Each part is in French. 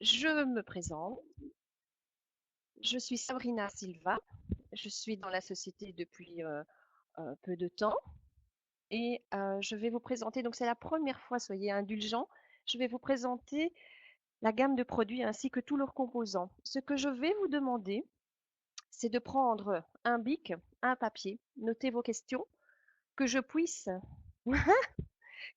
Je me présente, je suis Sabrina Silva, je suis dans la société depuis peu de temps et je vais vous présenter, donc c'est la première fois, soyez indulgents, je vais vous présenter la gamme de produits ainsi que tous leurs composants. Ce que je vais vous demander, c'est de prendre un bic, un papier, noter vos questions, que je puisse,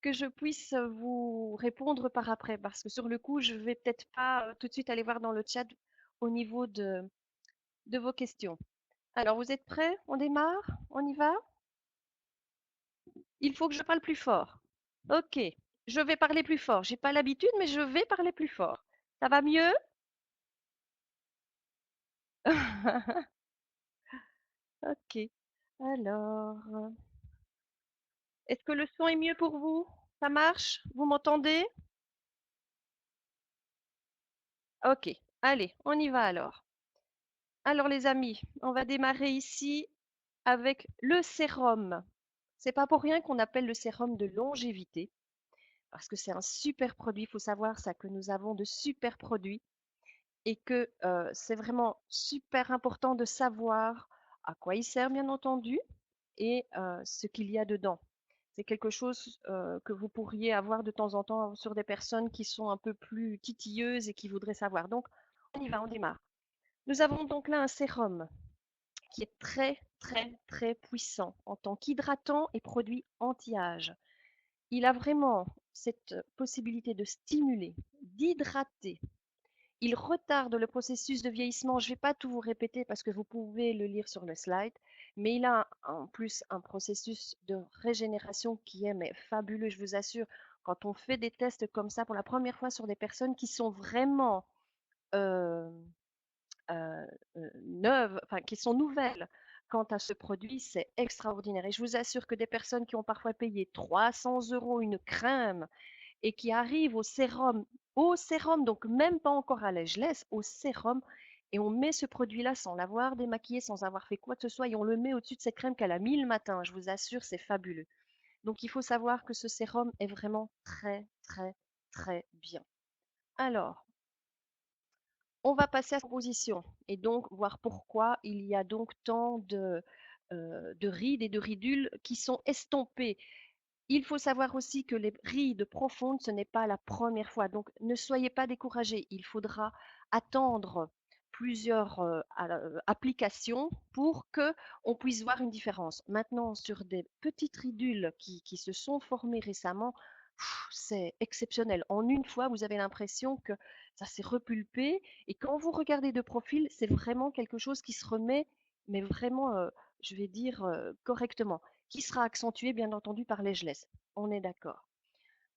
que je puisse vous répondre par après, parce que sur le coup, je vais peut-être pas tout de suite aller voir dans le chat au niveau de vos questions. Alors, vous êtes prêts? On démarre? On y va? Il faut que je parle plus fort. Ok, je vais parler plus fort. J'ai pas l'habitude, mais je vais parler plus fort. Ça va mieux? Ok. Alors, est-ce que le son est mieux pour vous? Ça marche? Vous m'entendez? Ok. Allez, on y va alors. Alors, les amis, on va démarrer ici avec le sérum. C'est pas pour rien qu'on appelle le sérum de longévité, parce que c'est un super produit. Il faut savoir ça, que nous avons de super produits et que c'est vraiment super important de savoir à quoi il sert, bien entendu, et ce qu'il y a dedans. C'est quelque chose que vous pourriez avoir de temps en temps sur des personnes qui sont un peu plus titilleuses et qui voudraient savoir. Donc, on y va, on démarre. Nous avons donc là un sérum qui est très, très, très puissant en tant qu'hydratant et produit anti-âge. Il a vraiment cette possibilité de stimuler, d'hydrater. Il retarde le processus de vieillissement. Je ne vais pas tout vous répéter parce que vous pouvez le lire sur le slide, mais il a en plus un processus de régénération qui est mais fabuleux, je vous assure. Quand on fait des tests comme ça pour la première fois sur des personnes qui sont vraiment euh, neuves, enfin qui sont nouvelles quant à ce produit, c'est extraordinaire. Et je vous assure que des personnes qui ont parfois payé 300 € une crème et qui arrivent au sérum, donc même pas encore à l'âge, au sérum, et on met ce produit-là sans l'avoir démaquillé, sans avoir fait quoi que ce soit, et on le met au-dessus de cette crème qu'elle a mis le matin. Je vous assure, c'est fabuleux. Donc il faut savoir que ce sérum est vraiment très, très, très bien. Alors, on va passer à la composition et donc voir pourquoi il y a donc tant de rides et de ridules qui sont estompées. Il faut savoir aussi que les rides profondes, ce n'est pas la première fois. Donc, ne soyez pas découragés. Il faudra attendre plusieurs applications pour que on puisse voir une différence. Maintenant, sur des petites ridules qui se sont formées récemment, c'est exceptionnel. En une fois, vous avez l'impression que ça s'est repulpé. Et quand vous regardez de profil, c'est vraiment quelque chose qui se remet, mais vraiment, je vais dire, correctement, qui sera accentué bien entendu par les gelées. On est d'accord.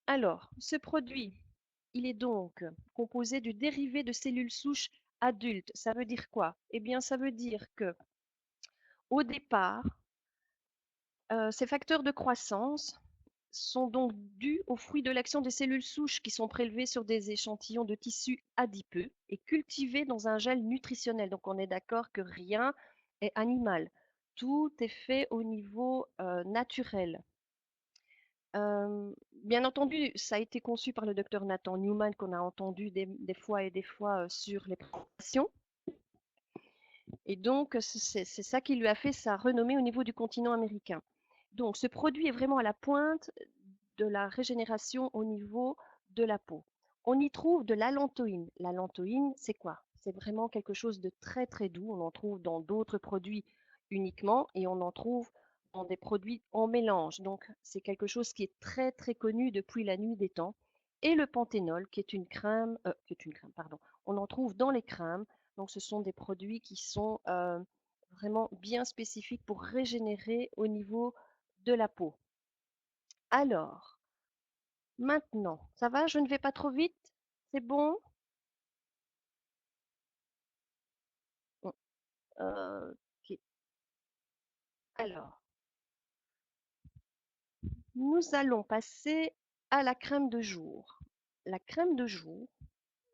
Alors, ce produit, il est donc composé du dérivé de cellules souches adultes. Ça veut dire quoi? Eh bien, ça veut dire que au départ, ces facteurs de croissance sont donc dus aux fruits de l'action des cellules souches qui sont prélevées sur des échantillons de tissus adipeux et cultivés dans un gel nutritionnel. Donc, on est d'accord que rien est animal. Tout est fait au niveau naturel. Bien entendu, ça a été conçu par le docteur Nathan Newman qu'on a entendu des fois et des fois sur les présentations. Et donc, c'est ça qui lui a fait sa renommée au niveau du continent américain. Donc, ce produit est vraiment à la pointe de la régénération au niveau de la peau. On y trouve de l'allantoïne. L'allantoïne, c'est quoi? C'est vraiment quelque chose de très très doux. On en trouve dans d'autres produits uniquement et on en trouve dans des produits en mélange. Donc, c'est quelque chose qui est très très connu depuis la nuit des temps. Et le panthénol, qui est une crème, pardon. On en trouve dans les crèmes. Donc, ce sont des produits qui sont vraiment bien spécifiques pour régénérer au niveau de la peau. Alors, maintenant, ça va? Je ne vais pas trop vite? C'est bon? Bon, ok. Alors, nous allons passer à la crème de jour. La crème de jour,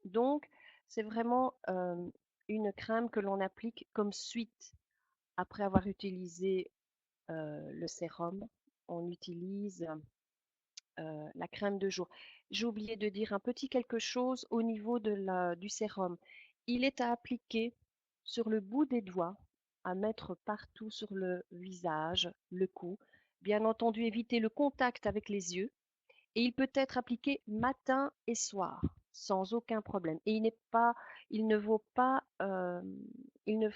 donc, c'est vraiment une crème que l'on applique comme suite après avoir utilisé le sérum. On utilise la crème de jour. J'ai oublié de dire un petit quelque chose au niveau du sérum. Il est à appliquer sur le bout des doigts, à mettre partout sur le visage, le cou. Bien entendu, éviter le contact avec les yeux. Et il peut être appliqué matin et soir, sans aucun problème. Et il ne vaut pas, il ne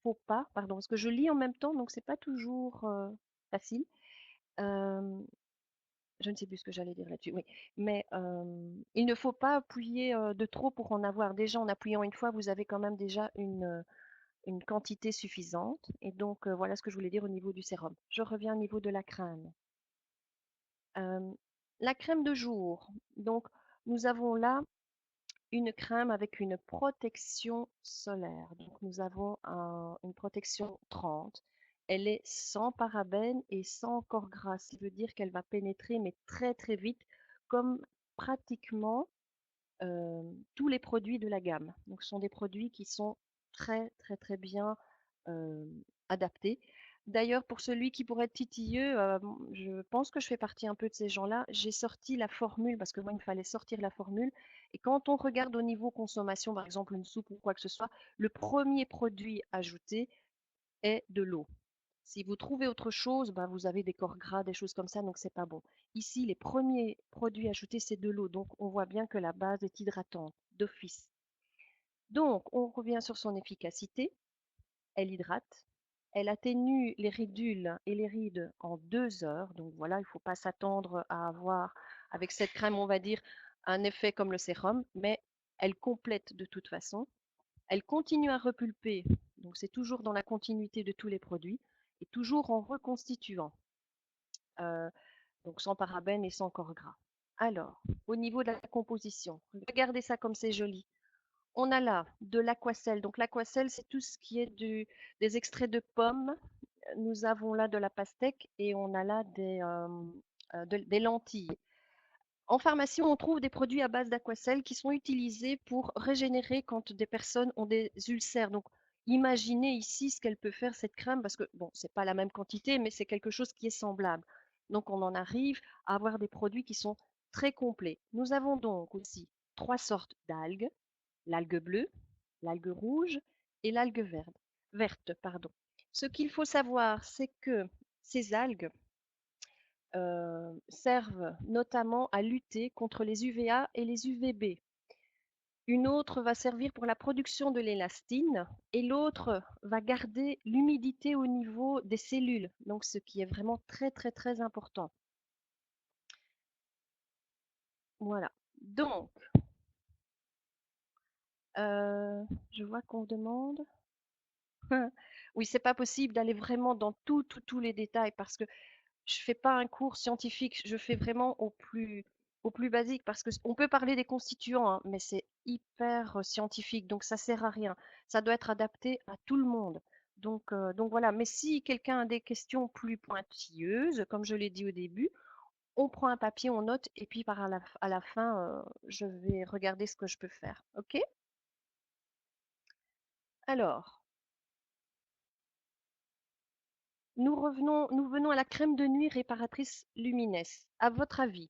faut pas, pardon, parce que je lis en même temps, donc c'est pas toujours facile. Euh, je ne sais plus ce que j'allais dire là-dessus, oui. Mais il ne faut pas appuyer de trop pour en avoir. Déjà, en appuyant une fois, vous avez quand même déjà une quantité suffisante. Et donc, voilà ce que je voulais dire au niveau du sérum. Je reviens au niveau de la crème. Euh, la crème de jour. Donc, nous avons là une crème avec une protection solaire. Donc, nous avons une protection 30. Elle est sans parabènes et sans corps gras, ce qui veut dire qu'elle va pénétrer, mais très très vite, comme pratiquement tous les produits de la gamme. Donc, ce sont des produits qui sont très très très bien euh, adaptés. D'ailleurs, pour celui qui pourrait être titilleux, je pense que je fais partie un peu de ces gens-là. J'ai sorti la formule parce que moi, il me fallait sortir la formule. Et quand on regarde au niveau consommation, par exemple une soupe ou quoi que ce soit, le premier produit ajouté est de l'eau. Si vous trouvez autre chose, ben, vous avez des corps gras, des choses comme ça, donc c'est pas bon. Ici, les premiers produits ajoutés, c'est de l'eau, donc on voit bien que la base est hydratante d'office. Donc, on revient sur son efficacité. Elle hydrate, elle atténue les ridules et les rides en 2 heures. Donc voilà, il ne faut pas s'attendre à avoir, avec cette crème, on va dire, un effet comme le sérum, mais elle complète de toute façon. Elle continue à repulper, donc c'est toujours dans la continuité de tous les produits, et toujours en reconstituant, euh, donc sans parabènes et sans corps gras. Alors, au niveau de la composition, regardez ça comme c'est joli. On a là de l'aquacelle. Donc l'aquacelle, c'est tout ce qui est des extraits de pommes. Nous avons là de la pastèque et on a là des lentilles. En pharmacie, on trouve des produits à base d'aquacelle qui sont utilisés pour régénérer quand des personnes ont des ulcères. Donc, imaginez ici ce qu'elle peut faire, cette crème, parce que, bon, c'est pas la même quantité, mais c'est quelque chose qui est semblable. Donc, on en arrive à avoir des produits qui sont très complets. Nous avons donc aussi 3 sortes d'algues, l'algue bleue, l'algue rouge et l'algue verte, pardon. Ce qu'il faut savoir, c'est que ces algues servent notamment à lutter contre les UVA et les UVB. Une autre va servir pour la production de l'élastine et l'autre va garder l'humidité au niveau des cellules, donc ce qui est vraiment très très très important. Voilà. Donc, je vois qu'on demande. Oui, c'est pas possible d'aller vraiment dans tous les détails parce que je fais pas un cours scientifique, je fais vraiment au plus basique parce que on peut parler des constituants, hein, mais c'est hyper scientifique, donc ça sert à rien. Ça doit être adapté à tout le monde. Donc voilà. Mais si quelqu'un a des questions plus pointilleuses, comme je l'ai dit au début, on prend un papier, on note, et puis à la fin, je vais regarder ce que je peux faire. OK? Alors, nous venons à la crème de nuit réparatrice Lumines. À votre avis,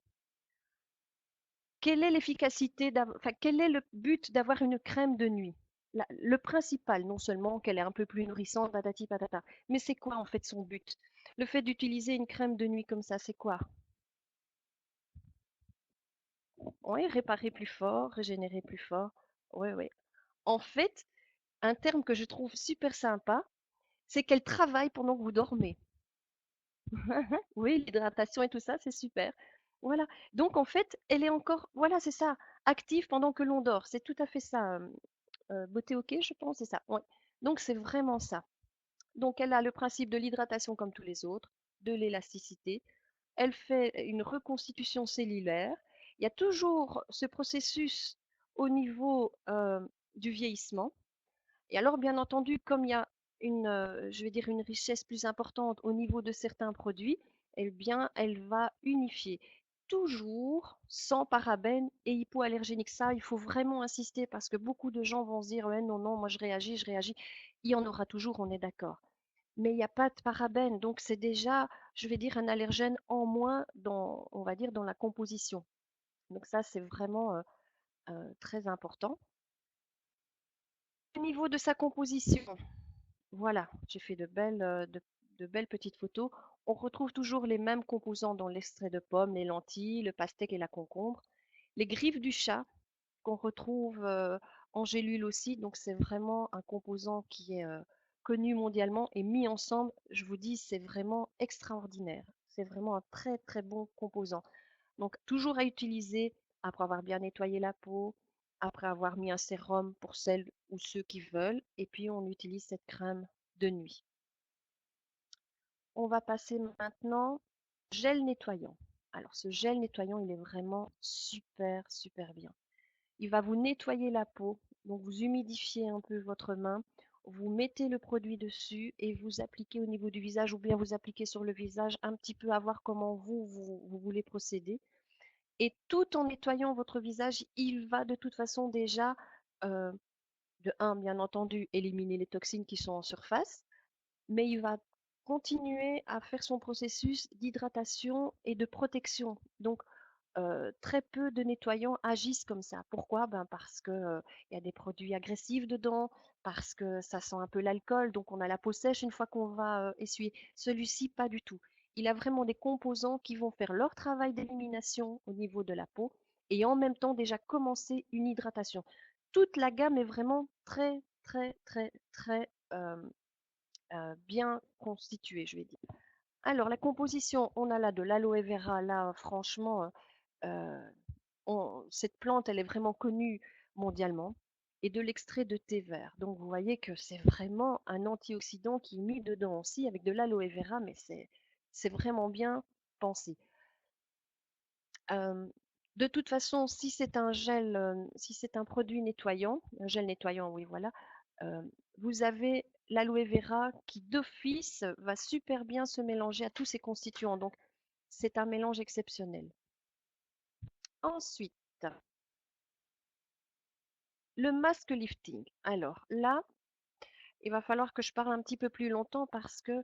quelle est l'efficacité enfin, quel est le but d'avoir une crème de nuit? Le principal, non seulement qu'elle est un peu plus nourrissante, patati patata, mais c'est quoi en fait son but? Le fait d'utiliser une crème de nuit comme ça, c'est quoi? Oui, réparer plus fort, régénérer plus fort. Oui, oui. En fait, un terme que je trouve super sympa, c'est qu'elle travaille pendant que vous dormez. Oui, l'hydratation et tout ça, c'est super. Voilà. Donc en fait, elle est encore, voilà, c'est ça, active pendant que l'on dort. C'est tout à fait ça. Beauté OK, je pense, c'est ça. Ouais. Donc c'est vraiment ça. Donc elle a le principe de l'hydratation comme tous les autres, de l'élasticité. Elle fait une reconstitution cellulaire. Il y a toujours ce processus au niveau du vieillissement. Et alors, bien entendu, comme il y a je vais dire une richesse plus importante au niveau de certains produits, eh bien, elle va unifier. Toujours sans parabènes et hypoallergéniques. Ça, il faut vraiment insister parce que beaucoup de gens vont se dire, ouais, non, non, moi je réagis, je réagis. Il y en aura toujours, on est d'accord. mais il n'y a pas de parabènes. Donc c'est déjà, je vais dire, un allergène en moins dans, on va dire, dans la composition. Donc ça, c'est vraiment très important. Au niveau de sa composition, voilà, j'ai fait de belles petites photos. On retrouve toujours les mêmes composants dans l'extrait de pomme, les lentilles, le pastèque et la concombre. Les griffes du chat qu'on retrouve en gélule aussi, donc c'est vraiment un composant qui est connu mondialement et mis ensemble, je vous dis, c'est vraiment extraordinaire. C'est vraiment un très très bon composant. Donc toujours à utiliser après avoir bien nettoyé la peau, après avoir mis un sérum pour celles ou ceux qui veulent, et puis on utilise cette crème de nuit. On va passer maintenant au gel nettoyant. Alors ce gel nettoyant, il est vraiment super super bien. Il va vous nettoyer la peau, donc vous humidifiez un peu votre main, vous mettez le produit dessus et vous appliquez au niveau du visage ou bien vous appliquez sur le visage un petit peu à voir comment vous voulez procéder. Et tout en nettoyant votre visage, il va de toute façon déjà, euh, de un, bien entendu, éliminer les toxines qui sont en surface, mais il va continuer à faire son processus d'hydratation et de protection. Donc, très peu de nettoyants agissent comme ça. Pourquoi? Ben parce que, il y a des produits agressifs dedans, parce que ça sent un peu l'alcool, donc on a la peau sèche une fois qu'on va, essuyer. Celui-ci, pas du tout. Il a vraiment des composants qui vont faire leur travail d'élimination au niveau de la peau et en même temps déjà commencer une hydratation. Toute la gamme est vraiment très, très, très, très, bien constituée, je vais dire. Alors la composition, on a là de l'aloe vera, là franchement, heu cette plante, elle est vraiment connue mondialement, et de l'extrait de thé vert. Donc vous voyez que c'est vraiment un antioxydant qui est mis dedans aussi avec de l'aloe vera, mais c'est vraiment bien pensé. Euh, de toute façon, si c'est un gel, si c'est un produit nettoyant, un gel nettoyant, oui, voilà, euh, vous avez l'aloe vera qui d'office va super bien se mélanger à tous ses constituants. Donc c'est un mélange exceptionnel. Ensuite, le mask lifting. Alors là, il va falloir que je parle un petit peu plus longtemps parce que,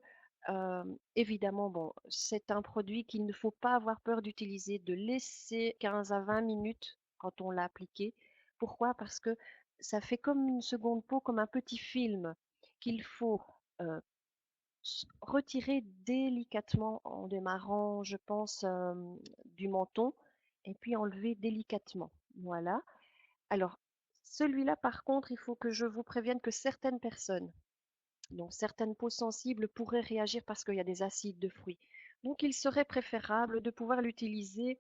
évidemment, bon, c'est un produit qu'il ne faut pas avoir peur d'utiliser, de laisser 15 à 20 minutes quand on l'a appliqué. Pourquoi? Parce que ça fait comme une seconde peau, comme un petit film qu'il faut euh, retirer délicatement en démarrant, je pense, du menton et puis enlever délicatement. Voilà. Alors, celui-là, par contre, il faut que je vous prévienne que certaines personnes, donc certaines peaux sensibles, pourraient réagir parce qu'il y a des acides de fruits. Donc, il serait préférable de pouvoir l'utiliser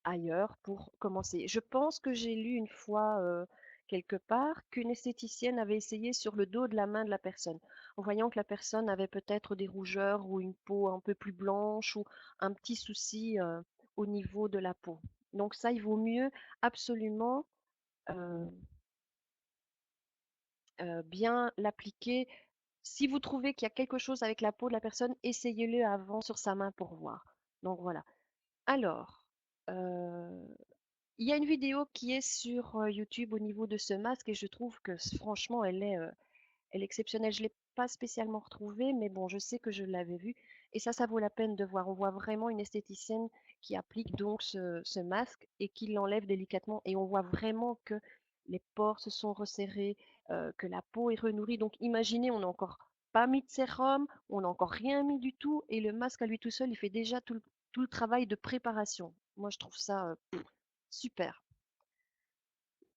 ailleurs pour commencer. Je pense que j'ai lu une fois quelque part qu'une esthéticienne avait essayé sur le dos de la main de la personne, en voyant que la personne avait peut-être des rougeurs ou une peau un peu plus blanche ou un petit souci au niveau de la peau. Donc ça, il vaut mieux absolument euh, bien l'appliquer. Si vous trouvez qu'il y a quelque chose avec la peau de la personne, essayez-le avant sur sa main pour voir. Donc voilà. Alors, euh, il y a une vidéo qui est sur YouTube au niveau de ce masque et je trouve que franchement, elle est exceptionnelle. Je ne l'ai pas spécialement retrouvée, mais bon, je sais que je l'avais vue et ça vaut la peine de voir. On voit vraiment une esthéticienne qui applique donc ce masque et qui l'enlève délicatement et on voit vraiment que les pores se sont resserrés, que la peau est renourrie. Donc imaginez, on n'a encore pas mis de sérum, on n'a encore rien mis du tout et le masque à lui tout seul, il fait déjà tout le travail de préparation. Moi, je trouve ça super.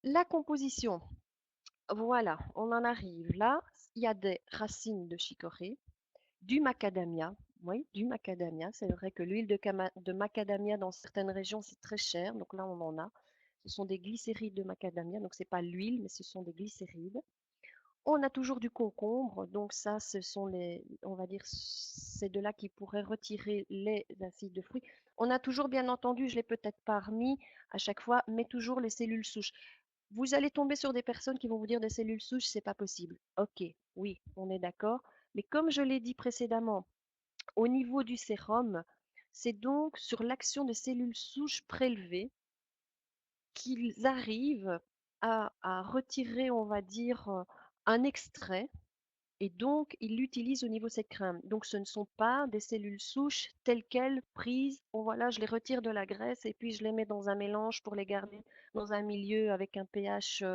La composition, voilà, on en arrive là. Il y a des racines de chicorée, du macadamia. Oui, du macadamia. C'est vrai que l'huile de macadamia dans certaines régions, c'est très cher. Donc là, on en a. Ce sont des glycérides de macadamia. Donc, c'est pas l'huile, mais ce sont des glycérides. On a toujours du concombre. Donc ça, ce sont on va dire, c'est de là qui pourrait retirer les acides de fruits. On a toujours, bien entendu, je l'ai peut-être pas remis à chaque fois, mais toujours les cellules souches. Vous allez tomber sur des personnes qui vont vous dire des cellules souches, c'est pas possible. Ok, oui, on est d'accord. Mais comme je l'ai dit précédemment, au niveau du sérum, c'est donc sur l'action de cellules souches prélevées qu'ils arrivent à retirer, on va dire, un extrait et donc ils l'utilisent au niveau de cette crème. Donc ce ne sont pas des cellules souches telles quelles prises. Bon voilà, je les retire de la graisse et puis je les mets dans un mélange pour les garder dans un milieu avec un pH,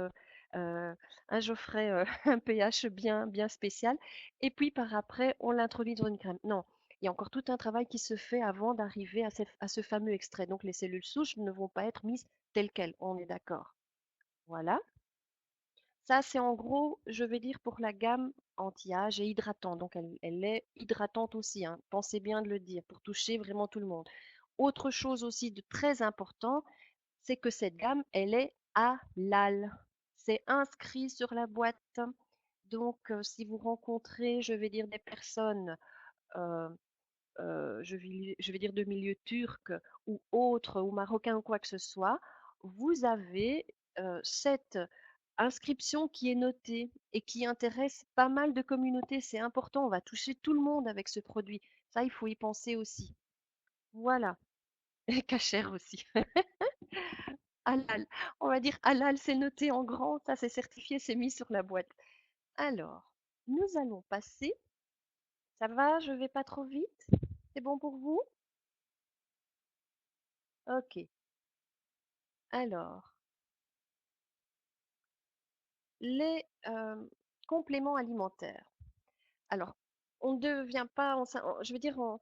je ferai un pH bien spécial. Et puis par après, on l'introduit dans une crème. Non, il y a encore tout un travail qui se fait avant d'arriver à ce fameux extrait. Donc les cellules souches ne vont pas être mises telles quelles, on est d'accord. Voilà. Ça, c'est en gros, je vais dire, pour la gamme anti-âge et hydratant. Donc, elle est hydratante aussi, hein. Pensez bien de le dire pour toucher vraiment tout le monde. Autre chose aussi de très important, c'est que cette gamme, elle est halal. C'est inscrit sur la boîte. Donc, si vous rencontrez, je vais dire, des personnes euh, je vais dire de milieu turc ou autre, ou marocain ou quoi que ce soit, vous avez cette inscription qui est notée et qui intéresse pas mal de communautés. C'est important, on va toucher tout le monde avec ce produit. Ça, il faut y penser aussi. Voilà. Et cachère aussi. Halal. On va dire halal, c'est noté en grand, ça c'est certifié, c'est mis sur la boîte. Alors, nous allons passer. Ça va, je vais pas trop vite? C'est bon pour vous? Ok. Alors, les compléments alimentaires. Alors, on ne devient pas, je veux dire, on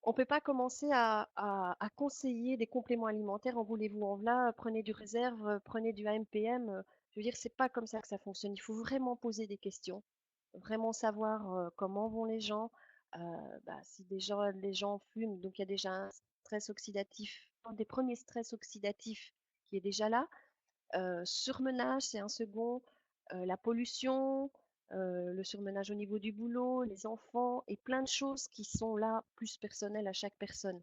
ne peut pas commencer à conseiller des compléments alimentaires en voulez-vous en voilà, prenez du réserve, prenez du AMPM. Je veux dire, c'est pas comme ça que ça fonctionne. Il faut vraiment poser des questions, vraiment savoir comment vont les gens. Euh, si déjà les gens fument, donc il y a déjà un stress oxydatif, un des premiers stress oxydatifs qui est déjà là. Surmenage, c'est un second. La pollution, le surmenage au niveau du boulot, les enfants et plein de choses qui sont là plus personnelles à chaque personne.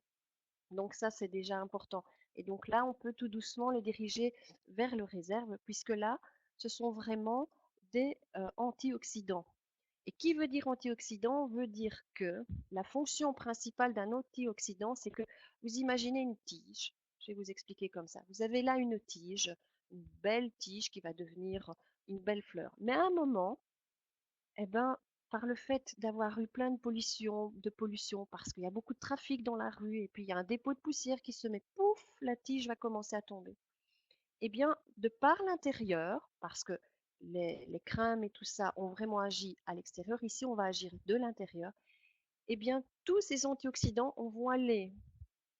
Donc ça, c'est déjà important. Et donc là, on peut tout doucement les diriger vers le réserve, puisque là, ce sont vraiment des antioxydants. Et qui veut dire antioxydant veut dire que la fonction principale d'un antioxydant, c'est que vous imaginez une tige. Je vais vous expliquer comme ça. Vous avez là une tige, une belle tige qui va devenir une belle fleur. Mais à un moment, eh ben, par le fait d'avoir eu plein de pollution, parce qu'il y a beaucoup de trafic dans la rue, et puis il y a un dépôt de poussière qui se met, pouf, la tige va commencer à tomber. Eh bien, de par l'intérieur, parce que les crèmes et tout ça ont vraiment agi à l'extérieur, ici on va agir de l'intérieur, eh bien, tous ces antioxydants vont aller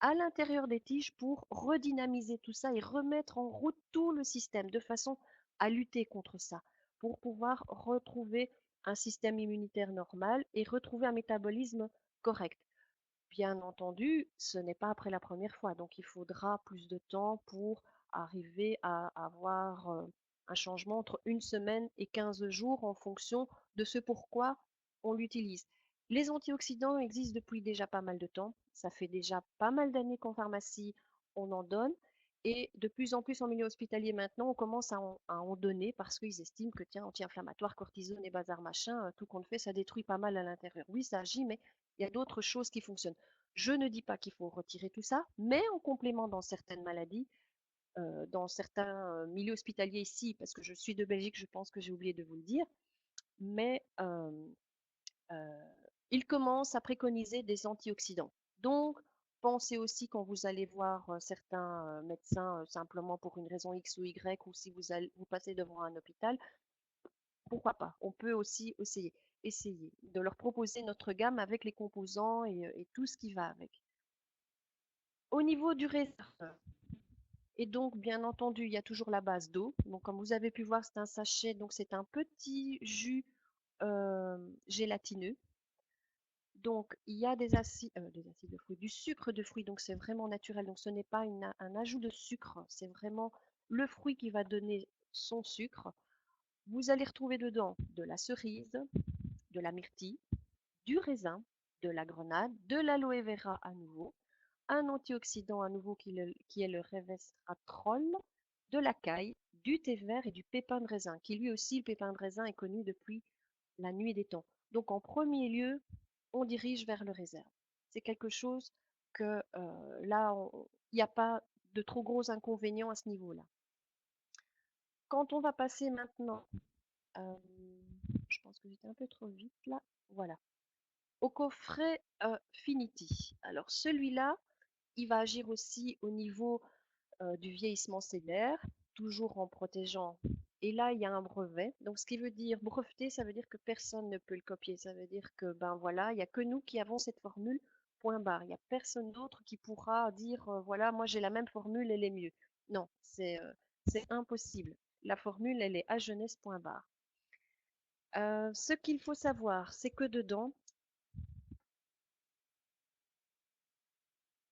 à l'intérieur des tiges pour redynamiser tout ça et remettre en route tout le système de façon à lutter contre ça, pour pouvoir retrouver un système immunitaire normal et retrouver un métabolisme correct. Bien entendu, ce n'est pas après la première fois, donc il faudra plus de temps pour arriver à avoir un changement entre une semaine et 15 jours en fonction de ce pourquoi on l'utilise. Les antioxydants existent depuis déjà pas mal de temps. Ça fait déjà pas mal d'années qu'en pharmacie, on en donne. Et de plus en plus en milieu hospitalier maintenant, on commence à en donner parce qu'ils estiment que, tiens, anti-inflammatoire, cortisone et bazar machin, tout qu'on fait, ça détruit pas mal à l'intérieur. Oui, ça agit, mais il y a d'autres choses qui fonctionnent. Je ne dis pas qu'il faut retirer tout ça, mais en complément dans certaines maladies, dans certains milieux hospitaliers ici, parce que je suis de Belgique, je pense que j'ai oublié de vous le dire, mais euh, ils commencent à préconiser des antioxydants. Donc, pensez aussi quand vous allez voir certains médecins simplement pour une raison X ou Y, ou si vous passez devant un hôpital, pourquoi pas? On peut aussi essayer de leur proposer notre gamme avec les composants et tout ce qui va avec. Au niveau du réserve, et donc bien entendu, il y a toujours la base d'eau. Donc comme vous avez pu voir, c'est un sachet, donc c'est un petit jus gélatineux. Donc il y a des acides de fruits, du sucre de fruits, donc c'est vraiment naturel. Donc ce n'est pas un ajout de sucre, c'est vraiment le fruit qui va donner son sucre. Vous allez retrouver dedans de la cerise, de la myrtille, du raisin, de la grenade, de l'aloe vera à nouveau, un antioxydant à nouveau qui est le resveratrol, de la caille, du thé vert et du pépin de raisin, qui lui aussi, le pépin de raisin est connu depuis la nuit des temps. Donc en premier lieu, on dirige vers le réserve. C'est quelque chose que là, il n'y a pas de trop gros inconvénients à ce niveau-là. Quand on va passer maintenant, euh, pense que j'étais un peu trop vite là. Voilà. Au coffret Finity. Alors celui-là, il va agir aussi au niveau du vieillissement cellulaire, toujours en protégeant. Et là, il y a un brevet. Donc, ce qui veut dire breveté, ça veut dire que personne ne peut le copier. Ça veut dire que, ben voilà, il n'y a que nous qui avons cette formule, point barre. Il n'y a personne d'autre qui pourra dire, voilà, moi j'ai la même formule, elle est mieux. Non, c'est impossible. La formule, elle est à jeunesse, point barre. Ce qu'il faut savoir, c'est que dedans,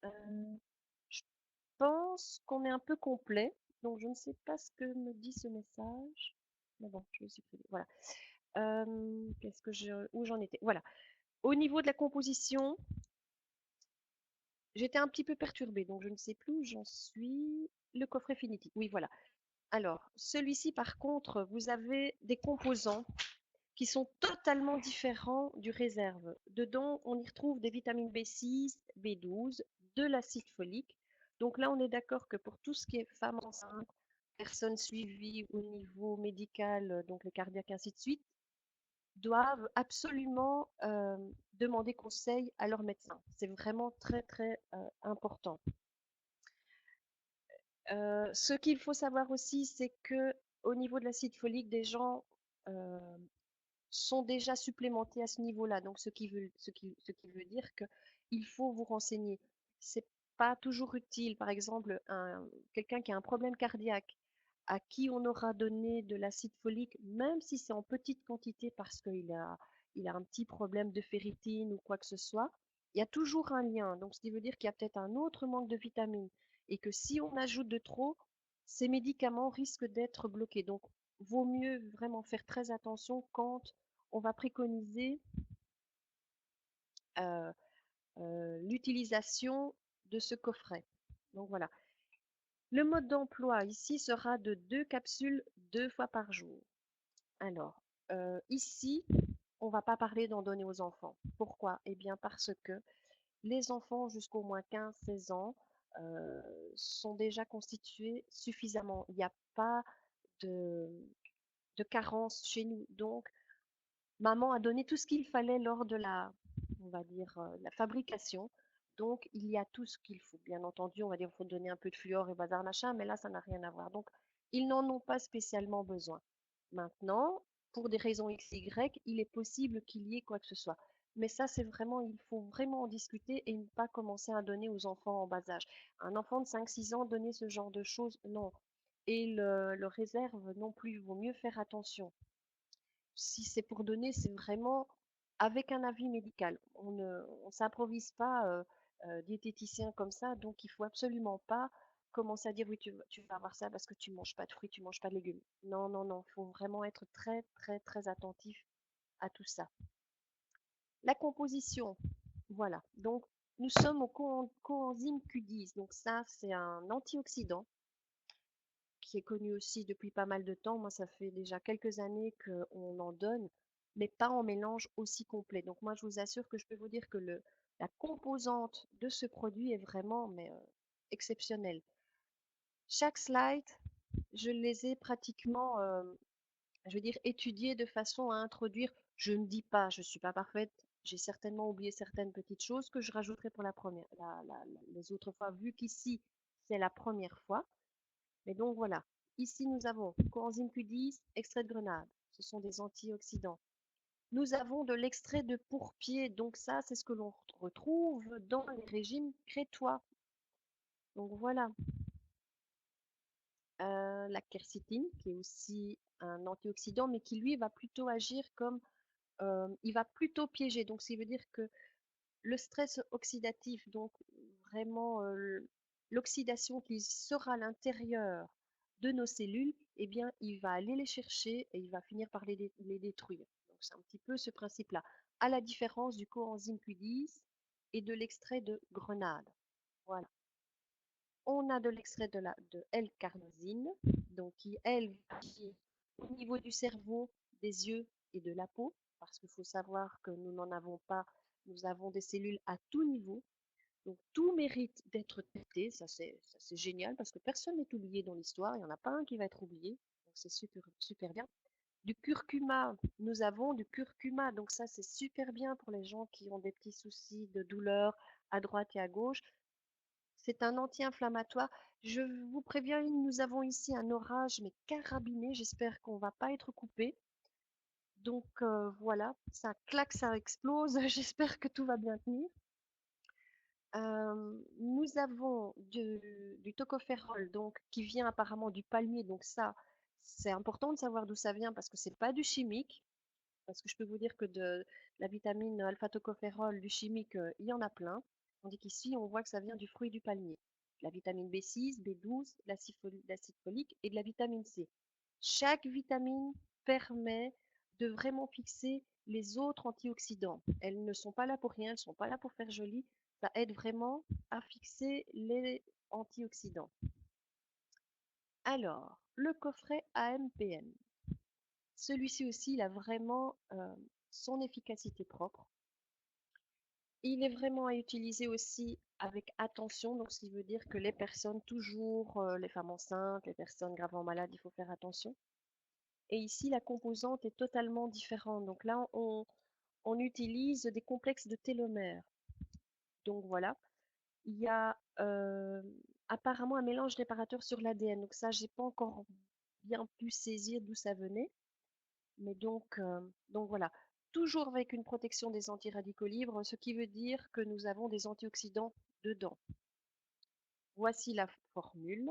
euh, je pense qu'on est un peu complet. Donc, je ne sais pas ce que me dit ce message. Mais bon, je vais supprimer. Voilà. Qu'est-ce que où j'en étais? Voilà. Au niveau de la composition, j'étais un petit peu perturbée, donc je ne sais plus où j'en suis. Le coffret Finity. Oui, voilà. Alors, celui-ci, par contre, vous avez des composants qui sont totalement différents du réserve. Dedans, on y retrouve des vitamines B6, B12, de l'acide folique. Donc là, on est d'accord que pour tout ce qui est femme enceinte, personnes suivies au niveau médical, donc le cardiaque, ainsi de suite, doivent absolument demander conseil à leur médecin. C'est vraiment très, très important. Ce qu'il faut savoir aussi, c'est que au niveau de l'acide folique, des gens sont déjà supplémentés à ce niveau-là. Donc, ce qui veut dire qu'il faut vous renseigner. C'est pas toujours utile. Par exemple, quelqu'un qui a un problème cardiaque, à qui on aura donné de l'acide folique, même si c'est en petite quantité parce qu'il a un petit problème de ferritine ou quoi que ce soit, il y a toujours un lien. Donc, ce qui veut dire qu'il y a peut-être un autre manque de vitamines et que si on ajoute de trop, ces médicaments risquent d'être bloqués. Donc, vaut mieux vraiment faire très attention quand on va préconiser euh, l'utilisation de ce coffret. Donc voilà. Le mode d'emploi ici sera de 2 capsules 2 fois par jour. Alors, ici, on ne va pas parler d'en donner aux enfants. Pourquoi? Eh bien parce que les enfants jusqu'au moins 15-16 ans sont déjà constitués suffisamment. Il n'y a pas de, de carence chez nous. Donc, maman a donné tout ce qu'il fallait lors de on va dire, la fabrication. Donc, il y a tout ce qu'il faut. Bien entendu, on va dire, il faut donner un peu de fluor et bazar machin, mais là, ça n'a rien à voir. Donc, ils n'en ont pas spécialement besoin. Maintenant, pour des raisons X, Y, il est possible qu'il y ait quoi que ce soit. Mais ça, c'est vraiment, il faut vraiment en discuter et ne pas commencer à donner aux enfants en bas âge. Un enfant de 5-6 ans, donner ce genre de choses, non. Et le réserve non plus, il vaut mieux faire attention. Si c'est pour donner, c'est vraiment avec un avis médical. On s'improvise pas diététicien comme ça, donc il faut absolument pas commencer à dire oui, tu vas avoir ça parce que tu manges pas de fruits, tu manges pas de légumes. Non, non, non, il faut vraiment être très, très, très attentif à tout ça. La composition, voilà. Donc, nous sommes au coenzyme Q10. Donc ça, c'est un antioxydant qui est connu aussi depuis pas mal de temps. Moi, ça fait déjà quelques années qu'on en donne, mais pas en mélange aussi complet. Donc moi, je vous assure que je peux vous dire que la composante de ce produit est vraiment mais, exceptionnelle. Chaque slide, je les ai pratiquement, je veux dire, étudiés de façon à introduire. Je ne dis pas, je ne suis pas parfaite. J'ai certainement oublié certaines petites choses que je rajouterai pour la première, les autres fois, vu qu'ici, c'est la première fois. Mais donc voilà, ici nous avons coenzyme Q10, extrait de grenade. Ce sont des antioxydants. Nous avons de l'extrait de pourpier, donc ça c'est ce que l'on retrouve dans les régimes crétois. Donc voilà, la quercétine qui est aussi un antioxydant, mais qui lui va plutôt agir comme, il va plutôt piéger. Donc ça veut dire que le stress oxydatif, donc vraiment l'oxydation qui sera à l'intérieur de nos cellules, eh bien, il va aller les chercher et il va finir par les détruire. Donc, c'est un petit peu ce principe-là, à la différence du coenzyme Q10 et de l'extrait de grenade. Voilà. On a de l'extrait de L-carnosine, donc qui, elle, agit au niveau du cerveau, des yeux et de la peau, parce qu'il faut savoir que nous n'en avons pas, nous avons des cellules à tout niveau, donc tout mérite d'être traité, ça c'est génial, parce que personne n'est oublié dans l'histoire, il n'y en a pas un qui va être oublié, donc c'est super, super bien. Du curcuma, nous avons du curcuma, donc ça c'est super bien pour les gens qui ont des petits soucis de douleur à droite et à gauche. C'est un anti-inflammatoire. Je vous préviens, nous avons ici un orage, mais carabiné. J'espère qu'on va pas être coupé. Donc voilà, ça claque, ça explose. J'espère que tout va bien tenir. Nous avons du tocopherol, donc qui vient apparemment du palmier. Donc ça, c'est important de savoir d'où ça vient parce que c'est pas du chimique. Parce que je peux vous dire que de la vitamine alpha-tocopherol, du chimique, il y en a plein. Tandis qu'ici, on voit que ça vient du fruit du palmier. De la vitamine B6, B12, l'acide folique et de la vitamine C. Chaque vitamine permet de vraiment fixer les autres antioxydants. Elles ne sont pas là pour rien, elles ne sont pas là pour faire joli. Ça aide vraiment à fixer les antioxydants. Alors, le coffret AMPM. Celui-ci aussi, il a vraiment son efficacité propre. Il est vraiment à utiliser aussi avec attention, donc ce qui veut dire que les personnes, toujours les femmes enceintes, les personnes gravement malades, il faut faire attention. Et ici, la composante est totalement différente. Donc là, on utilise des complexes de télomères. Donc voilà, il y a apparemment un mélange réparateur sur l'ADN. Donc ça, j'ai pas encore bien pu saisir d'où ça venait. Mais donc voilà, toujours avec une protection des antiradicaux libres, ce qui veut dire que nous avons des antioxydants dedans. Voici la formule.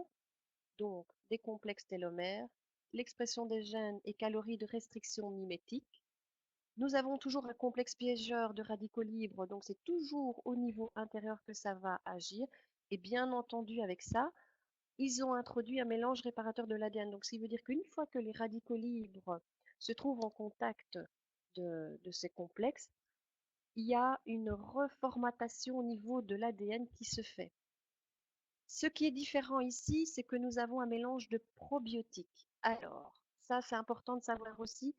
Donc, des complexes télomères, l'expression des gènes et calories de restriction mimétique. Nous avons toujours un complexe piégeur de radicaux libres, donc c'est toujours au niveau intérieur que ça va agir. Et bien entendu, avec ça, ils ont introduit un mélange réparateur de l'ADN. Donc, ce qui veut dire qu'une fois que les radicaux libres se trouvent en contact de ces complexes, il y a une reformatation au niveau de l'ADN qui se fait. Ce qui est différent ici, c'est que nous avons un mélange de probiotiques. Alors, ça c'est important de savoir aussi.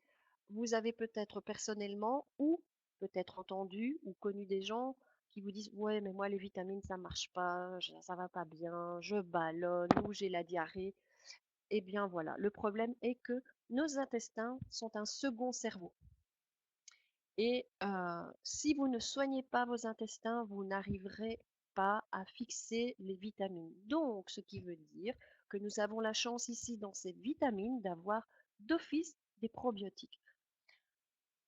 Vous avez peut-être personnellement ou peut-être entendu ou connu des gens qui vous disent ouais mais moi les vitamines ça marche pas, ça va pas bien, je ballonne ou j'ai la diarrhée. Eh bien voilà, le problème est que nos intestins sont un second cerveau. Et si vous ne soignez pas vos intestins, vous n'arriverez pas à fixer les vitamines. Donc, ce qui veut dire que nous avons la chance ici, dans cette vitamine, d'avoir d'office des probiotiques.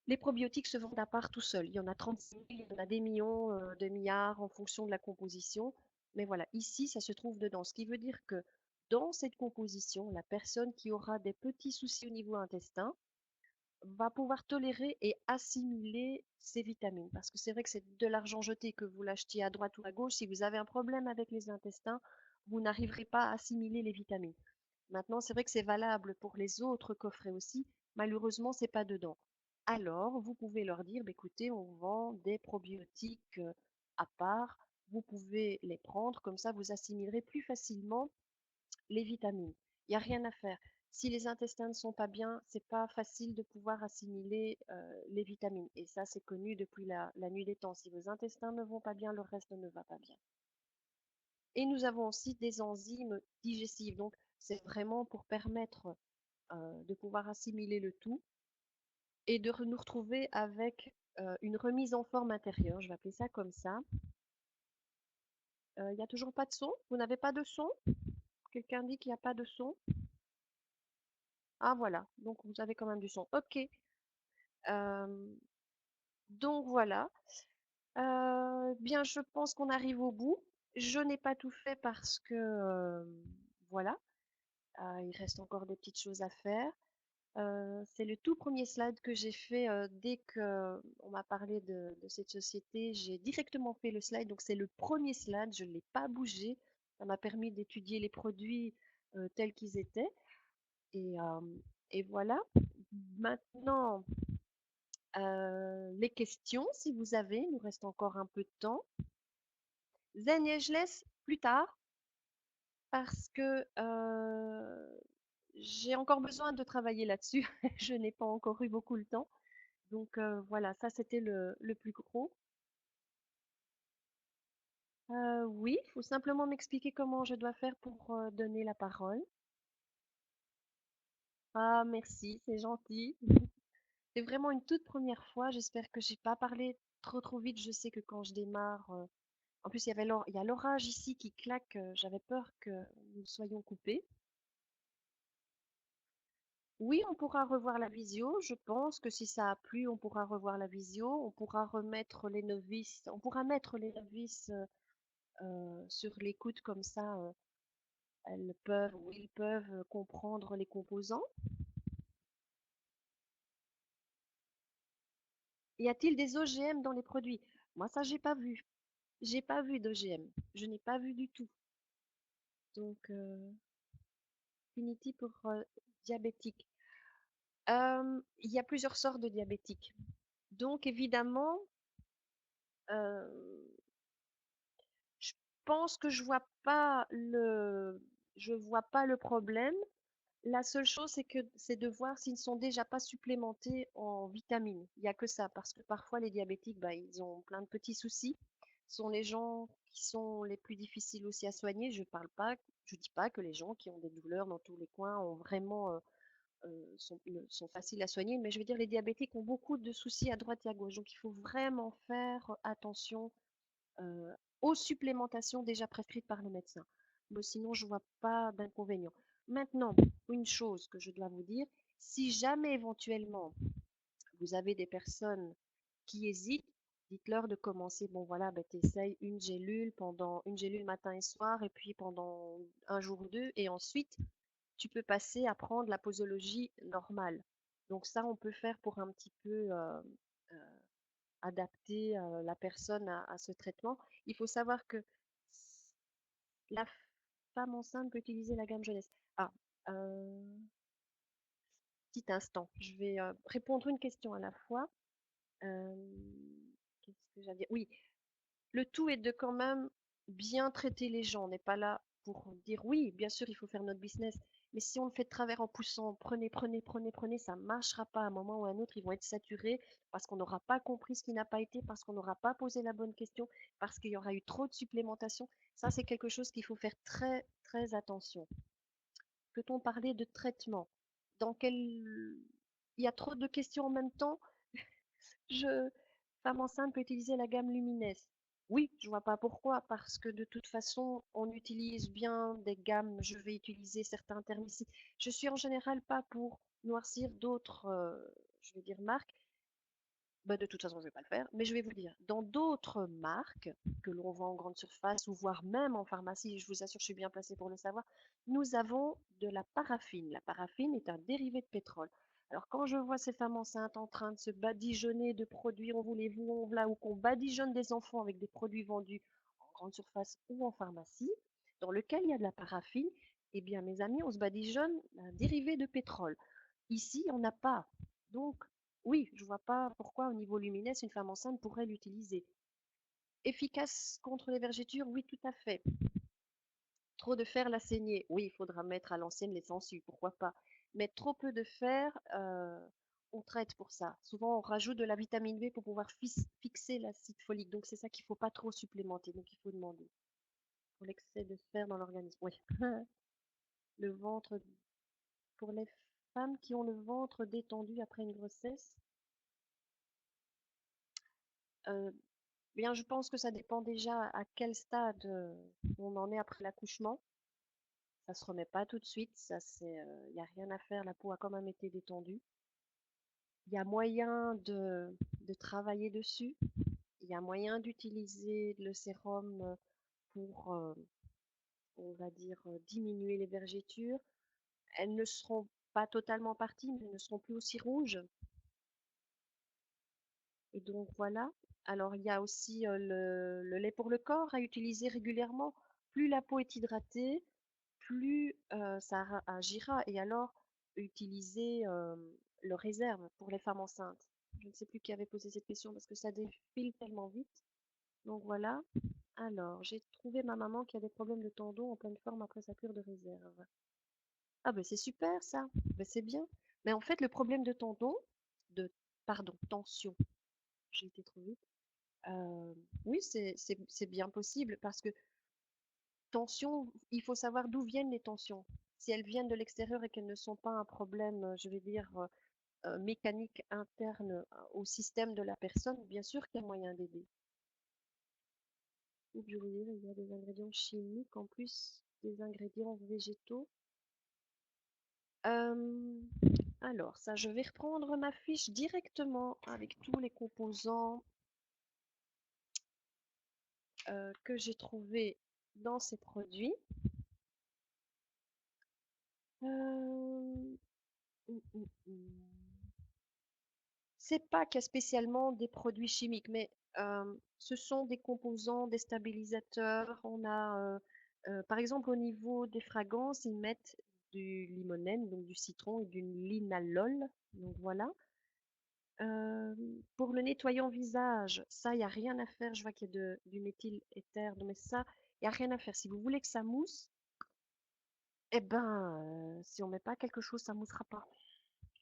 Les probiotiques se vendent à part tout seuls. Il y en a 36 000, il y en a des millions, des milliards en fonction de la composition. Mais voilà, ici, ça se trouve dedans. Ce qui veut dire que dans cette composition, la personne qui aura des petits soucis au niveau intestin, va pouvoir tolérer et assimiler ces vitamines. Parce que c'est vrai que c'est de l'argent jeté, que vous l'achetiez à droite ou à gauche. Si vous avez un problème avec les intestins, vous n'arriverez pas à assimiler les vitamines. Maintenant, c'est vrai que c'est valable pour les autres coffrets aussi. Malheureusement, c'est pas dedans. Alors, vous pouvez leur dire, bah, écoutez, on vend des probiotiques à part. Vous pouvez les prendre, comme ça vous assimilerez plus facilement les vitamines. Il n'y a rien à faire. Si les intestins ne sont pas bien, c'est pas facile de pouvoir assimiler les vitamines. Et ça, c'est connu depuis la nuit des temps. Si vos intestins ne vont pas bien, le reste ne va pas bien. Et nous avons aussi des enzymes digestives. Donc, c'est vraiment pour permettre de pouvoir assimiler le tout et de nous retrouver avec une remise en forme intérieure. Je vais appeler ça comme ça. Il n'y a toujours pas de son? Vous n'avez pas de son? Quelqu'un dit qu'il n'y a pas de son? Ah voilà, donc vous avez quand même du son. Ok. Euh, donc voilà. Bien, je pense qu'on arrive au bout. Je n'ai pas tout fait parce que voilà, il reste encore des petites choses à faire. C'est le tout premier slide que j'ai fait dès que on m'a parlé de cette société. J'ai directement fait le slide, donc c'est le premier slide. Je ne l'ai pas bougé. Ça m'a permis d'étudier les produits tels qu'ils étaient. Et, euh, et voilà. Maintenant, les questions, si vous avez, il nous reste encore un peu de temps. Zen et je laisse plus tard parce que j'ai encore besoin de travailler là-dessus. Je n'ai pas encore eu beaucoup le temps. Donc voilà, ça c'était le plus gros. Oui, il faut simplement m'expliquer comment je dois faire pour donner la parole. Ah merci, c'est gentil. C'est vraiment une toute première fois. J'espère que j'ai pas parlé trop vite. Je sais que quand je démarre, en plus il y a l'orage ici qui claque. J'avais peur que nous soyons coupés. Oui, on pourra revoir la visio. Je pense que si ça a plu, on pourra revoir la visio. On pourra remettre les novices. On pourra mettre les novices sur l'écoute comme ça. Elles peuvent ou ils peuvent comprendre les composants. Y a-t-il des OGM dans les produits? Moi, ça, j'ai pas vu. J'ai pas vu d'OGM. Je n'ai pas vu du tout. Donc, Finity pour diabétique. Il y a plusieurs sortes de diabétiques. Donc, évidemment, euh, je pense que je vois pas le problème. La seule chose, c'est de voir s'ils ne sont déjà pas supplémentés en vitamines. Il y a que ça, parce que parfois les diabétiques, bah, ils ont plein de petits soucis. Ce sont les gens qui sont les plus difficiles aussi à soigner. Je dis pas que les gens qui ont des douleurs dans tous les coins ont vraiment sont faciles à soigner, mais je veux dire les diabétiques ont beaucoup de soucis à droite et à gauche. Donc il faut vraiment faire attention euh, aux supplémentations déjà prescrites par le médecin. Mais sinon, je ne vois pas d'inconvénient. Maintenant, une chose que je dois vous dire, si jamais éventuellement vous avez des personnes qui hésitent, dites-leur de commencer, bon voilà, ben, t'essayes une gélule matin et soir, et puis pendant un jour ou deux, et ensuite, tu peux passer à prendre la posologie normale. Donc ça, on peut faire pour un petit peu euh, adapter la personne à ce traitement. Il faut savoir que la femme enceinte peut utiliser la gamme jeunesse. Ah, petit instant, je vais répondre une question à la fois. Euh, Qu'est-ce que j'allais dire? Oui, le tout est de quand même bien traiter les gens. On n'est pas là pour dire oui, bien sûr, il faut faire notre business. Mais si on le fait de travers en poussant, prenez, ça ne marchera pas. À un moment ou à un autre, ils vont être saturés parce qu'on n'aura pas compris ce qui n'a pas été, parce qu'on n'aura pas posé la bonne question, parce qu'il y aura eu trop de supplémentation. Ça, c'est quelque chose qu'il faut faire très attention. Peut-on parler de traitement? Dans quel... Il y a trop de questions en même temps. Je Femme enceinte peut utiliser la gamme Lumines. Oui, je vois pas pourquoi, parce que de toute façon, on utilise bien des gammes. Je vais utiliser certains thermicides. Je suis en général pas pour noircir d'autres, je vais dire marques. Bah, de toute façon, je vais pas le faire, mais je vais vous dire, dans d'autres marques que l'on vend en grande surface ou voire même en pharmacie, je vous assure, je suis bien placée pour le savoir, nous avons de la paraffine. La paraffine est un dérivé de pétrole. Alors quand je vois ces femmes enceintes en train de se badigeonner de produits, on voulez-vous, on voilà, ou qu'on badigeonne des enfants avec des produits vendus en grande surface ou en pharmacie, dans lequel il y a de la paraffine, eh bien mes amis, on se badigeonne un dérivé de pétrole. Ici, on n'a pas. Donc, oui, je vois pas pourquoi au niveau lumineux, une femme enceinte pourrait l'utiliser. Efficace contre les vergetures, oui, tout à fait. Trop de fer la saignée, oui, il faudra mettre à l'ancienne les sangsues, pourquoi pas. Mais trop peu de fer, on traite pour ça. Souvent, on rajoute de la vitamine B pour pouvoir fixer l'acide folique. Donc, c'est ça qu'il faut pas trop supplémenter. Donc, il faut demander pour l'excès de fer dans l'organisme. Oui. Le ventre, pour les femmes qui ont le ventre détendu après une grossesse, euh, bien, je pense que ça dépend déjà à quel stade on en est après l'accouchement. Ça se remet pas tout de suite, il y a rien à faire, la peau a quand même été détendue. Il y a moyen de travailler dessus. Il y a moyen d'utiliser le sérum pour, on va dire, diminuer les vergetures. Elles ne seront pas totalement parties, mais elles ne seront plus aussi rouges. Et donc voilà. Alors il y a aussi le lait pour le corps à utiliser régulièrement. Plus la peau est hydratée, plus ça agira. Et alors utiliser le réserve pour les femmes enceintes. Je ne sais plus qui avait posé cette question parce que ça défile tellement vite. Donc voilà. Alors, j'ai trouvé ma maman qui a des problèmes de tendons en pleine forme après sa cure de réserve. Ah ben c'est super ça. Ben c'est bien. Mais en fait, le problème de tendon, de, pardon, tension, j'ai été trop vite. Euh, oui, c'est bien possible parce que tension, il faut savoir d'où viennent les tensions. si elles viennent de l'extérieur et qu'elles ne sont pas un problème, je vais dire, mécanique interne au système de la personne, bien sûr qu'il y a moyen d'aider. Oups, je voulais dire, il y a des ingrédients chimiques en plus des ingrédients végétaux. Euh, alors, ça, je vais reprendre ma fiche directement avec tous les composants que j'ai trouvés dans ces produits. Euh, C'est pas qu'il y a spécialement des produits chimiques, mais ce sont des composants, des stabilisateurs. On a, par exemple, au niveau des fragrances, ils mettent du limonène, donc du citron, et du linalol. Donc voilà. Euh, pour le nettoyant visage, ça, il n'y a rien à faire. Je vois qu'il y a du méthyl éther, mais ça, il n'y a rien à faire. Si vous voulez que ça mousse, eh ben, si on met pas quelque chose, ça moussera pas.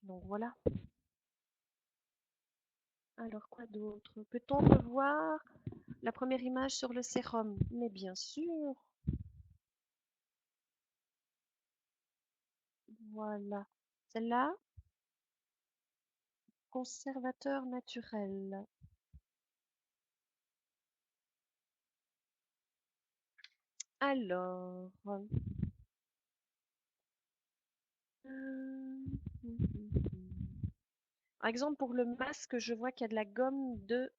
Donc voilà. Alors quoi d'autre? Peut-on revoir la première image sur le sérum? Mais bien sûr. Voilà. Celle-là, conservateur naturel. Alors, hum, par exemple, pour le masque, je vois qu'il y a de la gomme de...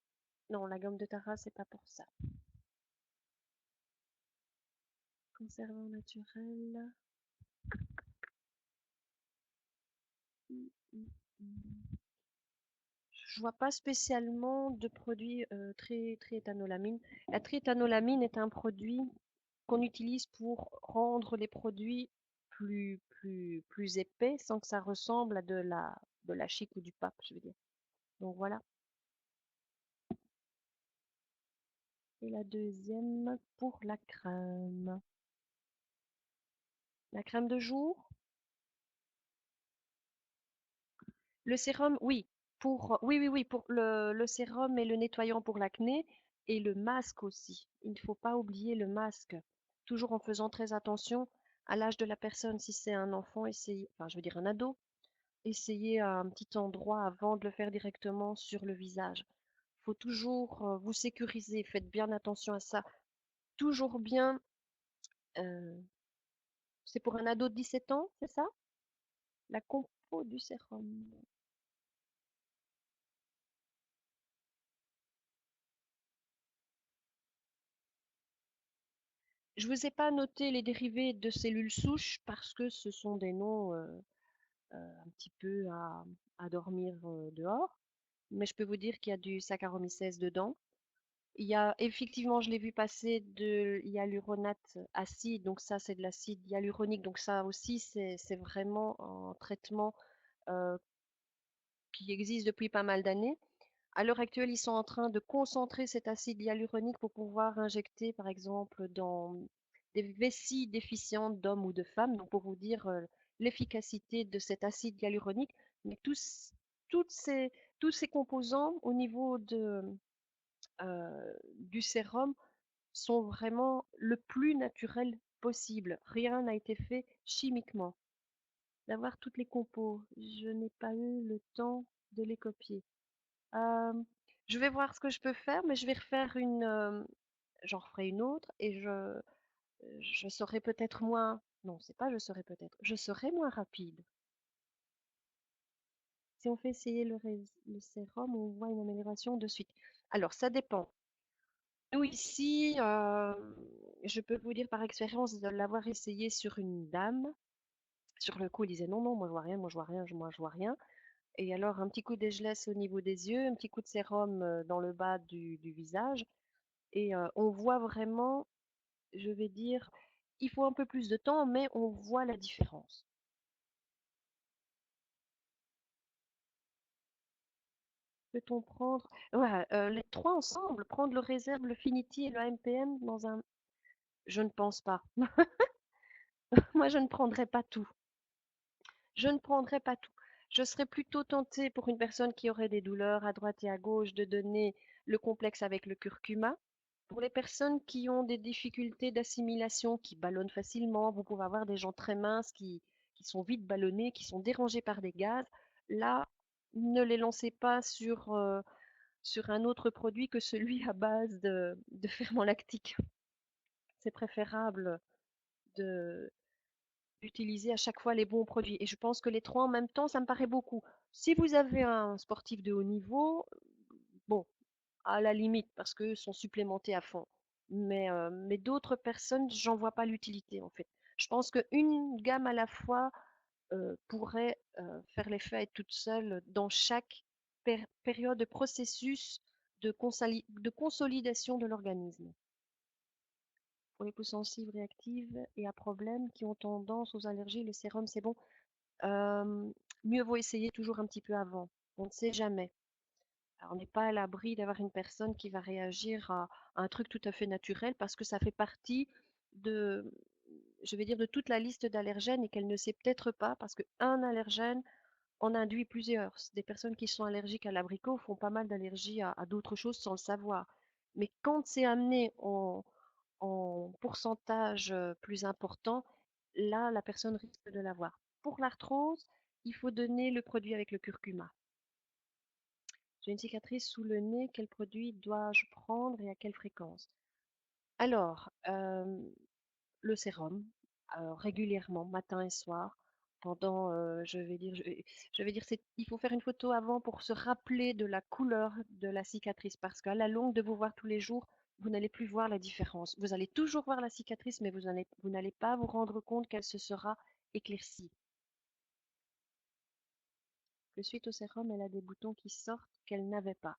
Non, la gomme de Tara, c'est pas pour ça. Conservant naturel. Hum, hum, hum. Je vois pas spécialement de produit triéthanolamine. La triéthanolamine est un produit qu'on utilise pour rendre les produits plus épais sans que ça ressemble à de la chic ou du pape, je veux dire. Donc voilà. Et la deuxième pour la crème. La crème de jour. Le sérum, oui. Oui, pour le sérum et le nettoyant pour l'acné et le masque aussi. Il ne faut pas oublier le masque. Toujours en faisant très attention à l'âge de la personne. Si c'est un enfant, essayez, enfin je veux dire un ado, essayez à un petit endroit avant de le faire directement sur le visage. Il faut toujours vous sécuriser. Faites bien attention à ça. Toujours bien. euh, c'est pour un ado de 17 ans, c'est ça? La compo du sérum. Je vous ai pas noté les dérivés de cellules souches parce que ce sont des noms un petit peu à dormir dehors. Mais je peux vous dire qu'il y a du Saccharomyces dedans. Il y a effectivement, je l'ai vu passer de hyaluronate acide, donc ça c'est de l'acide hyaluronique, donc ça aussi c'est vraiment un traitement euh, qui existe depuis pas mal d'années. À l'heure actuelle, ils sont en train de concentrer cet acide hyaluronique pour pouvoir injecter, par exemple, dans des vessies déficientes d'hommes ou de femmes. Donc, pour vous dire l'efficacité de cet acide hyaluronique, mais toutes ces, tous ces composants au niveau du sérum sont vraiment le plus naturel possible. Rien n'a été fait chimiquement. D'avoir toutes les compos, je n'ai pas eu le temps de les copier. Euh, je vais voir ce que je peux faire, mais je vais refaire j'en referai une autre et je serai peut-être moins, non, c'est pas je serai peut-être, je serai moins rapide. Si on fait essayer le sérum, on voit une amélioration de suite. Alors, ça dépend. Nous ici, je peux vous dire par expérience de l'avoir essayé sur une dame. Sur le coup, elle disait non, non, moi je vois rien, moi je vois rien, moi je vois rien. Et alors, un petit coup de dégelesse au niveau des yeux, un petit coup de sérum dans le bas du visage. Et on voit vraiment, je vais dire, il faut un peu plus de temps, mais on voit la différence. Peut-on prendre ouais, les trois ensemble, prendre le réserve, le Finity et le MPM dans un... Je ne pense pas. Moi, je ne prendrais pas tout. Je ne prendrais pas tout. Je serais plutôt tentée pour une personne qui aurait des douleurs à droite et à gauche de donner le complexe avec le curcuma. Pour les personnes qui ont des difficultés d'assimilation, qui ballonnent facilement, vous pouvez avoir des gens très minces qui sont vite ballonnés, qui sont dérangés par des gaz. Là, ne les lancez pas sur un autre produit que celui à base de ferment lactique. C'est préférable de d'utiliser à chaque fois les bons produits. Et je pense que les 3 en même temps, ça me paraît beaucoup. Si vous avez un sportif de haut niveau, bon, à la limite, parce qu'eux sont supplémentés à fond. Mais d'autres personnes, j'en vois pas l'utilité, en fait. Je pense qu'une gamme à la fois, pourrait, faire l'effet à être toute seule dans chaque période de processus de consolidation de l'organisme. Pour les peaux sensibles, réactives et à problèmes qui ont tendance aux allergies, le sérum, c'est bon. Mieux vaut essayer toujours un petit peu avant. On ne sait jamais. Alors, on n'est pas à l'abri d'avoir une personne qui va réagir à un truc tout à fait naturel parce que ça fait partie de, je vais dire, de toute la liste d'allergènes et qu'elle ne sait peut-être pas parce qu'un allergène en induit plusieurs. Des personnes qui sont allergiques à l'abricot font pas mal d'allergies à d'autres choses sans le savoir. Mais quand c'est amené en pourcentage plus important, là, la personne risque de l'avoir. Pour l'arthrose, il faut donner le produit avec le curcuma. J'ai une cicatrice sous le nez, quel produit dois-je prendre et à quelle fréquence? Alors, le sérum, régulièrement, matin et soir, pendant, je vais dire, il faut faire une photo avant pour se rappeler de la couleur de la cicatrice, parce qu'à la longue de vous voir tous les jours, vous n'allez plus voir la différence. Vous allez toujours voir la cicatrice, mais vous n'allez pas vous rendre compte qu'elle se sera éclaircie. Que suite au sérum, elle a des boutons qui sortent qu'elle n'avait pas.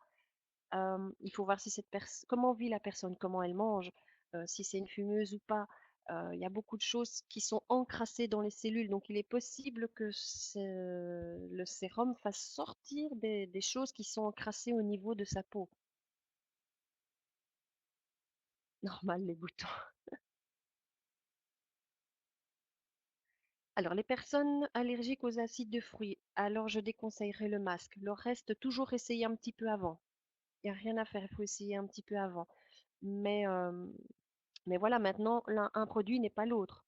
Il faut voir si cette personne, comment vit la personne, comment elle mange, si c'est une fumeuse ou pas. Il y a beaucoup de choses qui sont encrassées dans les cellules, donc il est possible que le sérum fasse sortir des choses qui sont encrassées au niveau de sa peau. Normal, les boutons. Alors, les personnes allergiques aux acides de fruits, alors je déconseillerais le masque. Le reste, toujours essayer un petit peu avant. Il n'y a rien à faire, il faut essayer un petit peu avant. Mais, euh, mais voilà, maintenant, un produit n'est pas l'autre.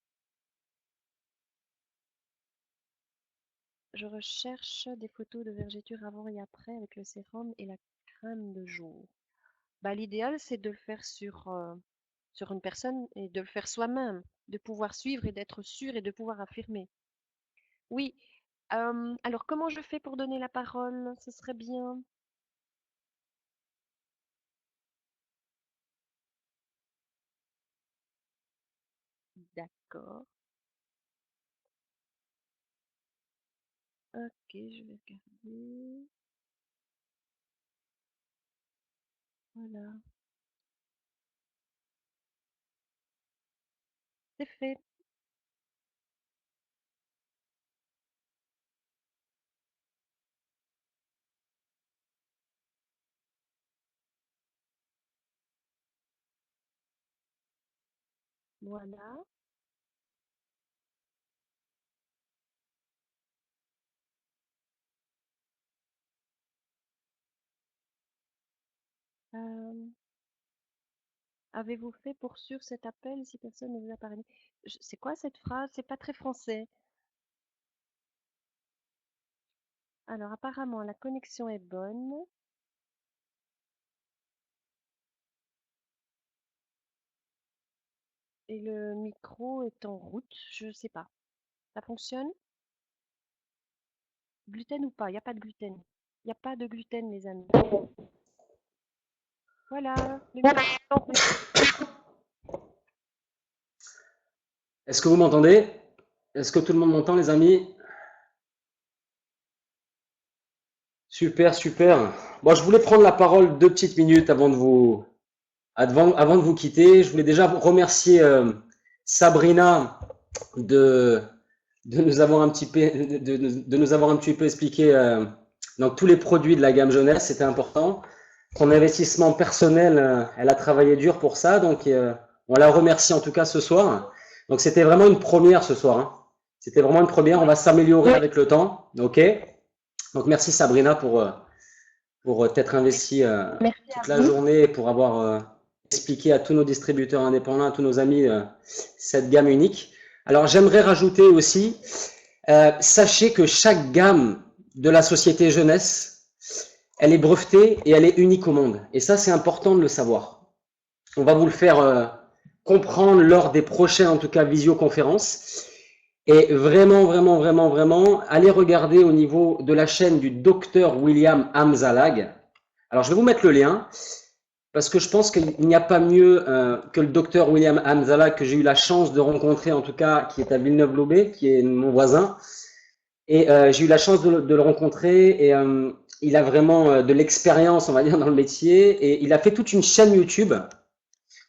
Je recherche des photos de vergetures avant et après avec le sérum et la crème de jour. Bah, l'idéal, c'est de le faire sur une personne et de le faire soi-même, de pouvoir suivre et d'être sûr et de pouvoir affirmer. Oui. Alors, comment je fais pour donner la parole? Ce serait bien. D'accord. Ok, je vais regarder. Voilà, c'est fait. Voilà. Euh, Avez-vous fait pour sûr cet appel si personne ne vous a parlé? C'est quoi cette phrase? C'est pas très français. Alors, apparemment, la connexion est bonne et le micro est en route. Je sais pas. Ça fonctionne? Gluten ou pas? Il n'y a pas de gluten. Il n'y a pas de gluten, les amis. Voilà, le micro est en route. Est-ce que vous m'entendez? Est-ce que tout le monde m'entend, les amis? Super, super. Bon, je voulais prendre la parole 2 petites minutes avant de vous quitter. Je voulais déjà remercier Sabrina de, de nous avoir un petit peu, de nous avoir un petit peu expliqué donc tous les produits de la gamme jeunesse, c'était important. Son investissement personnel, elle a travaillé dur pour ça, donc on la remercie en tout cas ce soir. Donc c'était vraiment une première ce soir, hein. C'était vraiment une première, on Oui, va s'améliorer avec le temps, ok? Donc merci Sabrina pour t'être merci, investie merci toute à la vous. journée, pour avoir expliquer à tous nos distributeurs indépendants, à tous nos amis, cette gamme unique. Alors, j'aimerais rajouter aussi, sachez que chaque gamme de la société jeunesse, elle est brevetée et elle est unique au monde. Et ça, c'est important de le savoir. On va vous le faire comprendre lors des prochaines, en tout cas, visioconférences. Et vraiment, vraiment, vraiment, vraiment, allez regarder au niveau de la chaîne du docteur William Hamzalag. Alors, je vais vous mettre le lien parce que je pense qu'il n'y a pas mieux que le docteur William Hamzalag que j'ai eu la chance de rencontrer, en tout cas, qui est à Villeneuve-Loubet, qui est mon voisin. Et j'ai eu la chance de le rencontrer et il a vraiment de l'expérience, on va dire, dans le métier. Et il a fait toute une chaîne YouTube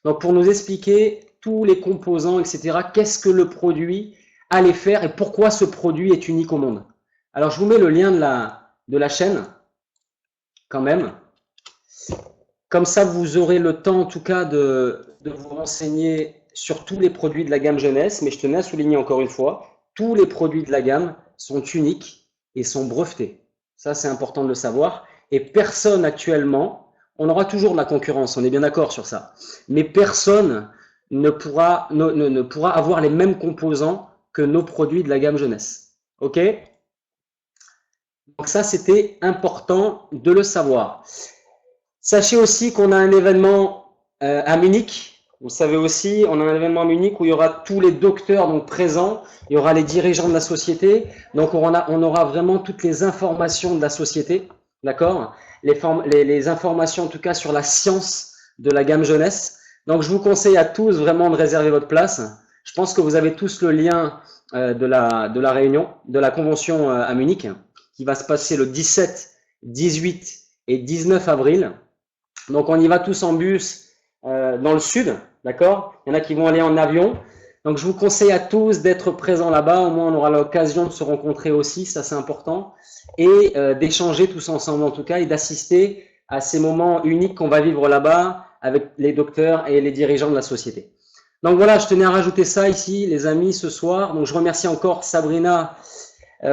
donc pour nous expliquer tous les composants, etc. Qu'est-ce que le produit allait faire et pourquoi ce produit est unique au monde. Alors, je vous mets le lien de la chaîne, quand même. Comme ça, vous aurez le temps, en tout cas, de vous renseigner sur tous les produits de la gamme jeunesse. Mais je tenais à souligner encore une fois, tous les produits de la gamme sont uniques et sont brevetés. Ça, c'est important de le savoir. Et personne actuellement, on aura toujours de la concurrence, on est bien d'accord sur ça. Mais personne ne pourra avoir les mêmes composants que nos produits de la gamme jeunesse. OK? Donc ça, c'était important de le savoir. Sachez aussi qu'on a un événement à Munich. Vous savez aussi, on a un événement à Munich où il y aura tous les docteurs donc présents, il y aura les dirigeants de la société, donc on aura vraiment toutes les informations de la société, d'accord, les informations en tout cas sur la science de la gamme jeunesse. Donc je vous conseille à tous vraiment de réserver votre place. Je pense que vous avez tous le lien de la réunion, de la convention à Munich, qui va se passer le 17, 18 et 19 avril. Donc, on y va tous en bus dans le sud, d'accord? Il y en a qui vont aller en avion. Donc, je vous conseille à tous d'être présents là-bas. Au moins, on aura l'occasion de se rencontrer aussi, ça c'est important. Et d'échanger tous ensemble en tout cas et d'assister à ces moments uniques qu'on va vivre là-bas avec les docteurs et les dirigeants de la société. Donc voilà, je tenais à rajouter ça ici, les amis, ce soir. Donc, je remercie encore Sabrina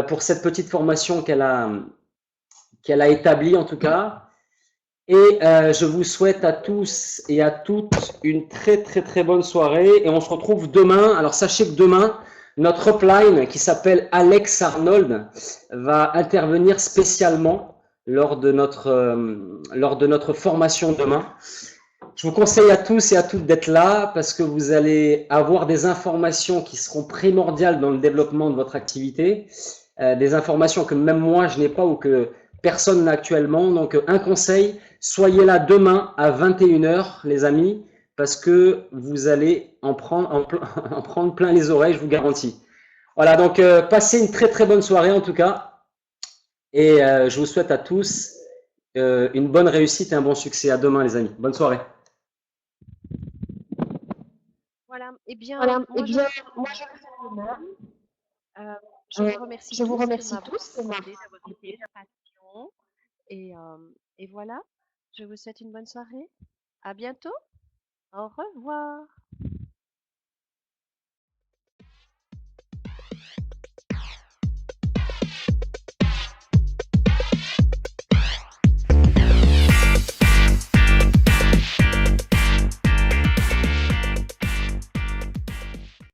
pour cette petite formation qu'elle a établie en tout cas. Et je vous souhaite à tous et à toutes une très très très bonne soirée et on se retrouve demain. Alors sachez que demain, notre upline qui s'appelle Alex Arnold va intervenir spécialement lors de notre formation demain. Je vous conseille à tous et à toutes d'être là parce que vous allez avoir des informations qui seront primordiales dans le développement de votre activité, des informations que même moi je n'ai pas ou que personne n'a actuellement. Donc un conseil, soyez là demain à 21h les amis parce que vous allez en prendre plein les oreilles, je vous garantis. Voilà, donc passez une très très bonne soirée en tout cas et je vous souhaite à tous une bonne réussite et un bon succès. À demain les amis. Bonne soirée. Voilà. Eh bien, Voilà, eh moi, je bien, vais faire moi de je même. Je vous remercie je vous tous de remercie m'avoir tous de écouté, de votre m'avoir participation. Et voilà, je vous souhaite une bonne soirée. À bientôt. Au revoir.